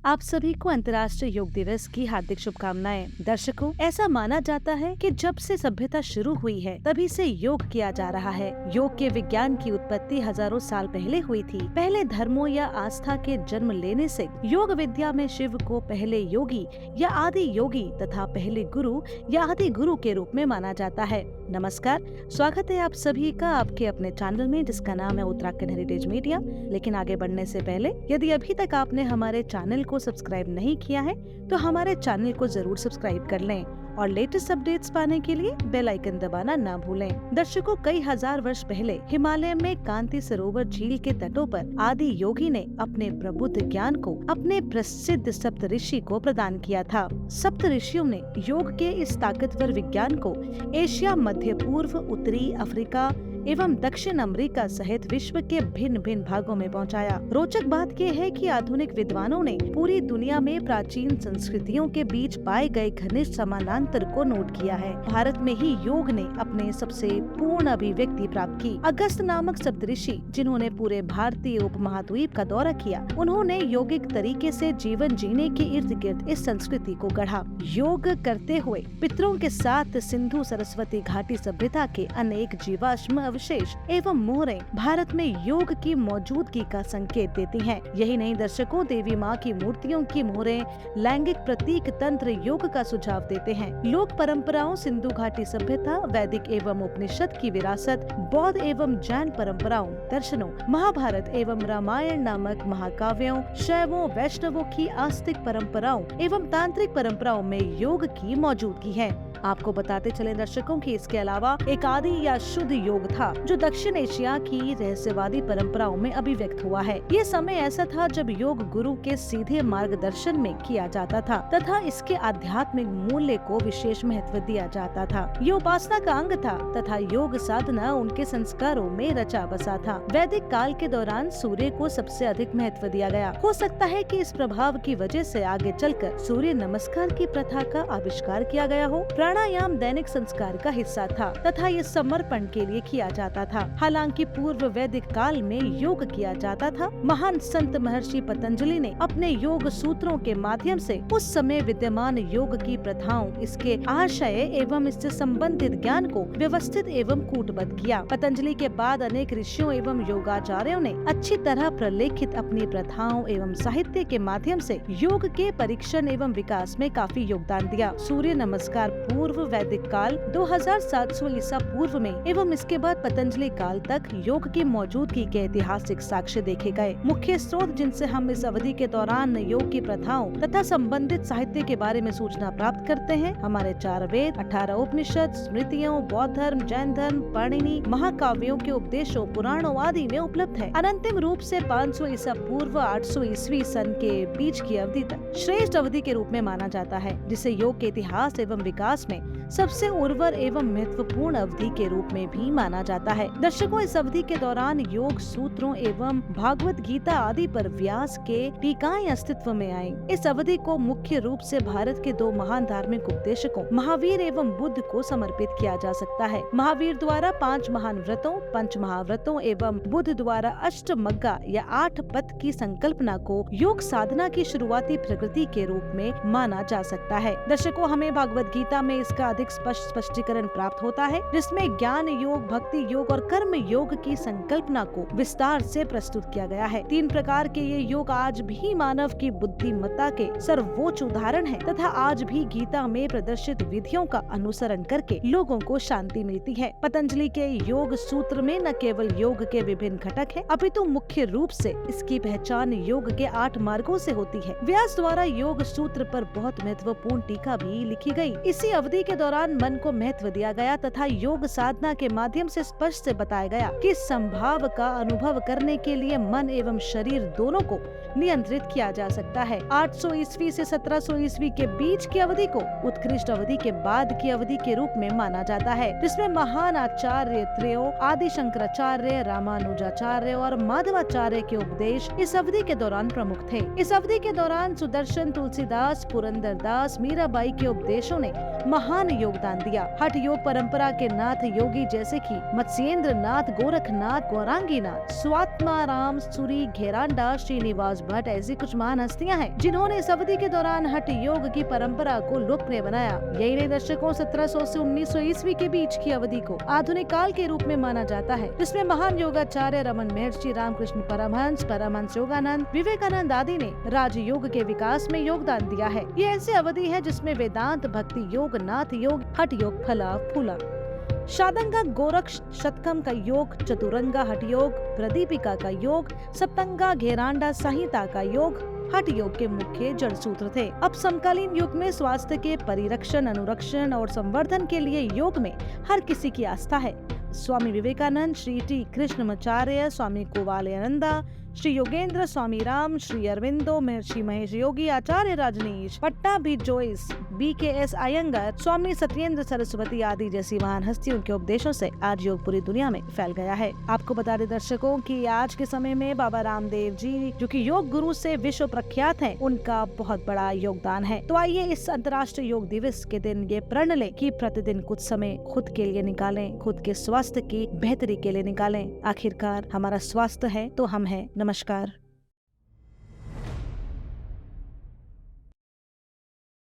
आप सभी को अंतर्राष्ट्रीय योग दिवस की हार्दिक शुभकामनाएं। दर्शकों, ऐसा माना जाता है कि जब से सभ्यता शुरू हुई है तभी से योग किया जा रहा है। योग के विज्ञान की उत्पत्ति हजारों साल पहले हुई थी। पहले धर्मों या आस्था के जन्म लेने से योग विद्या में शिव को पहले योगी या आदि योगी तथा पहले गुरु या आदि गुरु के रूप में माना जाता है। नमस्कार, स्वागत है आप सभी का आपके अपने चैनल में जिसका नाम है उत्तराखंड हेरिटेज मीडिया। लेकिन आगे बढ़ने से पहले यदि अभी तक आपने हमारे चैनल को सब्सक्राइब नहीं किया है तो हमारे चैनल को जरूर सब्सक्राइब कर लें और लेटेस्ट अपडेट्स पाने के लिए बेल आइकन दबाना ना भूलें। दर्शकों, कई हजार वर्ष पहले हिमालय में कांति सरोवर झील के तटों पर आदि योगी ने अपने प्रबुद्ध ज्ञान को अपने प्रसिद्ध सप्तऋषि को प्रदान किया था। सप्तऋषियों ने योग के इस ताकतवर विज्ञान को एशिया, मध्य पूर्व, उत्तरी अफ्रीका एवं दक्षिण अमेरिका सहित विश्व के भिन्न भिन्न भागों में पहुंचाया। रोचक बात यह है कि आधुनिक विद्वानों ने पूरी दुनिया में प्राचीन संस्कृतियों के बीच पाए गए घनिष्ठ समानांतर को नोट किया है। भारत में ही योग ने अपने सबसे पूर्ण अभिव्यक्ति प्राप्त की। अगस्त नामक सप्तऋषि, जिन्होंने पूरे भारतीय उपमहाद्वीप का दौरा किया, उन्होंने योगिक तरीके से जीवन जीने के इर्द गिर्द इस संस्कृति को गढ़ा। योग करते हुए पितरों के साथ सिंधु सरस्वती घाटी सभ्यता के अनेक जीवाश्म अवशेष एवं मोहरें भारत में योग की मौजूदगी का संकेत देती हैं। यही नहीं दर्शकों, देवी माँ की मूर्तियों की मोहरें लैंगिक प्रतीक तंत्र योग का सुझाव देते हैं। लोक परंपराओं, सिंधु घाटी सभ्यता, वैदिक एवं उपनिषद की विरासत, बौद्ध एवं जैन परंपराओं, दर्शनों, महाभारत एवं रामायण नामक महाकाव्यों, शैवों, वैष्णवों की आस्तिक परंपराओं एवं तांत्रिक परंपराओं में योग की मौजूदगी है। आपको बताते चले दर्शकों कि इसके अलावा एक आदि या शुद्ध योग था जो दक्षिण एशिया की रहस्यवादी परंपराओं में अभिव्यक्त हुआ है। ये समय ऐसा था जब योग गुरु के सीधे मार्गदर्शन में किया जाता था तथा इसके आध्यात्मिक मूल्य को विशेष महत्व दिया जाता था। ये उपासना का अंग था तथा योग साधना उनके संस्कारों में रचा बसा था। वैदिक काल के दौरान सूर्य को सबसे अधिक महत्व दिया गया। हो सकता है कि इस प्रभाव की वजह से आगे चलकर सूर्य नमस्कार की प्रथा का आविष्कार किया गया हो। प्राणायाम दैनिक संस्कार का हिस्सा था तथा ये समर्पण के लिए किया जाता था। हालांकि पूर्व वैदिक काल में योग किया जाता था। महान संत महर्षि पतंजलि ने अपने योग सूत्रों के माध्यम से उस समय विद्यमान योग की प्रथाओं, इसके आशय एवं इससे संबंधित ज्ञान को व्यवस्थित एवं कूटबद्ध किया। पतंजलि के बाद अनेक ऋषियों एवं योगाचार्यों ने अच्छी तरह प्रलेखित अपनी प्रथाओं एवं साहित्य के माध्यम से योग के परीक्षण एवं विकास में काफी योगदान दिया। सूर्य नमस्कार पूर्व वैदिक काल 2700 ईसा पूर्व में एवं इसके बाद पतंजलि काल तक योग की मौजूदगी के ऐतिहासिक साक्ष्य देखे गए। मुख्य स्रोत जिनसे हम इस अवधि के दौरान योग की प्रथाओं तथा संबंधित साहित्य के बारे में सूचना प्राप्त करते हैं, हमारे 4 वेद, 18 उपनिषद, स्मृतियों, बौद्ध धर्म, जैन धर्म, पाणिनि, महाकाव्यों के उपदेशों, पुराणों आदि में उपलब्ध है। अनंतिम रूप से 500 ईसा पूर्व 800 ईस्वी सन के बीच की अवधि तक श्रेष्ठ अवधि के रूप में माना जाता है, जिसे योग के इतिहास एवं विकास में सबसे उर्वर एवं महत्वपूर्ण अवधि के रूप में भी माना जाता है। दर्शकों, इस अवधि के दौरान योग सूत्रों एवं भागवत गीता आदि पर व्यास के टीकाएं अस्तित्व में आई। इस अवधि को मुख्य रूप से भारत के 2 महान धार्मिक उपदेशकों महावीर एवं बुद्ध को समर्पित किया जा सकता है। महावीर द्वारा 5 महान व्रतों, 5 महाव्रतों एवं बुद्ध द्वारा अष्टमग्गा या 8 पथ की संकल्पना को योग साधना की शुरुआती प्रकृति के रूप में माना जा सकता है। दर्शकों, हमें भागवत गीता में इसका अधिक स्पष्ट स्पष्टीकरण प्राप्त होता है, जिसमें ज्ञान योग, भक्ति योग और कर्म योग की संकल्पना को विस्तार से प्रस्तुत किया गया है। 3 प्रकार के ये योग आज भी मानव की बुद्धिमत्ता के सर्वोच्च उदाहरण है तथा आज भी गीता में प्रदर्शित विधियों का अनुसरण करके लोगों को शांति मिलती है। पतंजलि के योग सूत्र में न केवल योग के विभिन्न घटक है, अपितु मुख्य रूप से इसकी पहचान योग के 8 मार्गों से होती है। व्यास द्वारा योग सूत्र पर बहुत महत्वपूर्ण टीका भी लिखी गई। इसी अवधि के दौरान मन को महत्व दिया गया तथा योग साधना के माध्यम से स्पष्ट से बताया गया कि संभाव का अनुभव करने के लिए मन एवं शरीर दोनों को नियंत्रित किया जा सकता है। 800 ईस्वी से 1700 ईस्वी के बीच की अवधि को उत्कृष्ट अवधि के बाद की अवधि के रूप में माना जाता है, जिसमें महान आचार्य त्रयों आदि शंकराचार्य, रामानुजाचार्य और माधवाचार्य के उपदेश इस अवधि के दौरान प्रमुख थे। इस अवधि के दौरान सुदर्शन, तुलसीदास, पुरंदरदास, मीराबाई के उपदेशों ने महान योगदान दिया। हठ योग परंपरा के नाथ योगी जैसे कि मत्स्येंद्र नाथ, गोरखनाथ, गौरांगीनाथ, स्वात्माराम सूरी, घेरांडा, श्रीनिवास भट्ट ऐसी कुछ महान हस्तियां हैं जिन्होंने इस अवधि के दौरान हठ योग की परंपरा को लोकप्रिय बनाया। यही नहीं, दशकों 1700 से 1900 ईस्वी के बीच की अवधि को आधुनिक काल के रूप में माना जाता है, जिसमें महान योगाचार्य रमन महर्षि, रामकृष्ण परमहंस, परमहंस योगानंद, विवेकानंद आदि ने राजयोग के विकास में योगदान दिया है। ये ऐसी अवधि है जिसमें वेदांत, भक्ति योग, नाथ योग, हठ योग फला फूला। शादंगा गोरख शतकम का योग, चतुरंगा हठ योग, प्रदीपिका का योग, सप्तंगा घेरांडा संहिता का योग हठ योग के मुख्य जड़ सूत्र थे। अब समकालीन युग में स्वास्थ्य के परिरक्षण, अनुरक्षण और संवर्धन के लिए योग में हर किसी की आस्था है। स्वामी विवेकानंद, श्री टी कृष्णमाचार्य, स्वामी कोवालयानंदा, श्री योगेंद्र, स्वामी राम, श्री अरविंदो, महर्षि महेश योगी, आचार्य रजनीश, पट्टाभी जोइस, BKS अयंगर, स्वामी सत्येंद्र सरस्वती आदि जैसी महान हस्तियों के उपदेशों से आज योग पूरी दुनिया में फैल गया है। आपको बता दें दर्शकों कि आज के समय में बाबा रामदेव जी, जो कि योग गुरु से विश्व प्रख्यात हैं, उनका बहुत बड़ा योगदान है। तो आइए इस अंतर्राष्ट्रीय योग दिवस के दिन ये प्रण लें कि प्रतिदिन कुछ समय खुद के लिए निकालें, खुद के स्वास्थ्य की बेहतरी के लिए निकालें। आखिरकार हमारा स्वास्थ्य है तो हम हैं। नमस्कार।